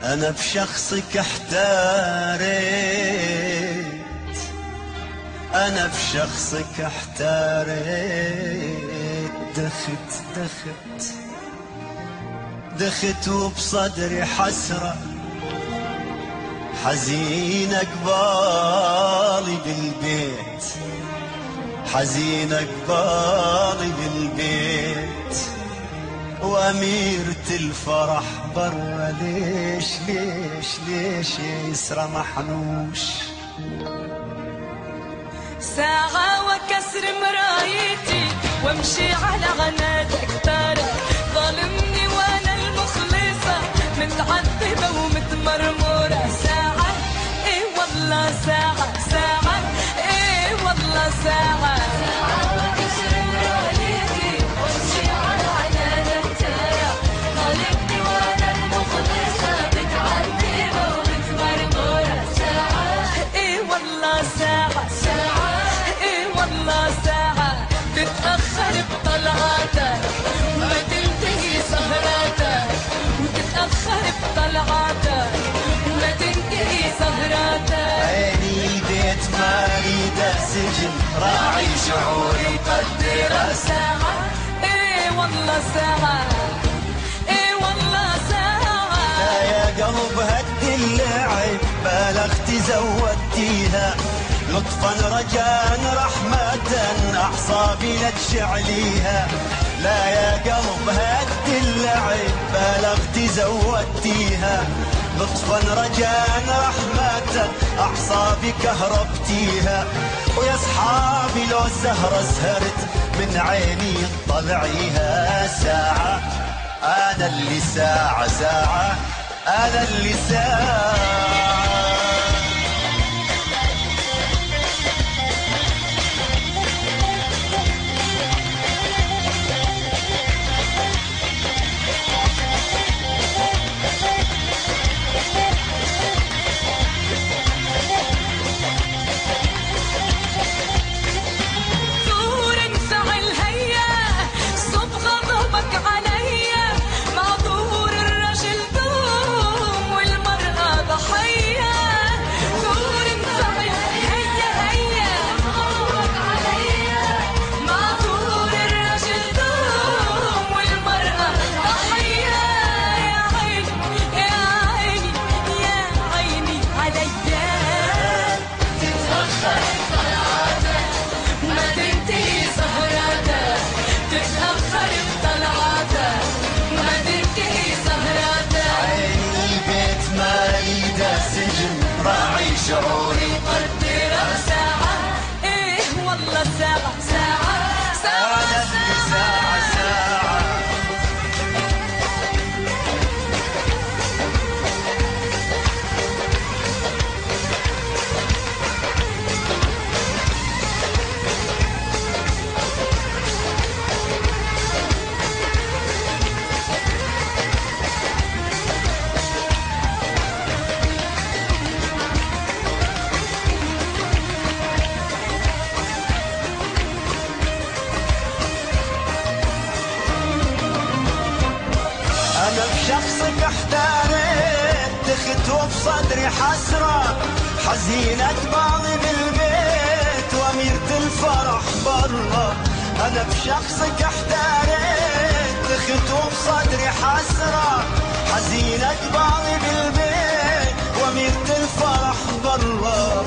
أنا بشخصك احتاريت، أنا بشخصك احتاريت، دخت وبصدري حسرة حزين قبالي بالبيت، حزين قبالي بالبيت، وأميرة الفرح برا ليش ليش ليش يسرى محنوش. ساعة وكسر مرايتي وامشي على عنادك تارك، ظالمني وانا المخلصة متعذبة ومتمرمرة. ساعة ايه والله ساعة، ساعة ايه والله ساعة، ساعة وكسر مرايتي وامشي على عنادك تارك، ظالمني وانا المخلصة متعذبة ومتمرمرة. ساعة ايه والله ساعة، والله ساعة تتأخر بطلعاتك ما تنتهي سهراتك، وتتأخر بطلعاتك ما تنتهي سهراتك. عيني البيت ما اريده سجن، راعي شعوري قدره. ساعة ايه والله ساعة، ايه والله ساعة. لا يا قلب هد اللعب بالغت زودتيها، لطفا رجاء رحمة أعصابي لا تشعليها. لا يا قلب هد اللعب بالغت زودتيها، لطفا رجاء رحمة أعصابي كهربتيها. ويا صحابي لو الزهرة سهرت من عيني طلعيها. ساعة أنا اللي ساعة، ساعة أنا اللي ساعة. شعوري قدره. ساعة ايه والله ساعة، ساعة ساعة ساعة ساعة. بشخصك احتاريت، دخت وبصدري حسرة حزينة قبالي بالبيت، وأميرة الفرح برا. أنا بشخصك احتاريت، دخت وبصدري حسرة حزينة قبالي بالبيت، وأميرة الفرح برا.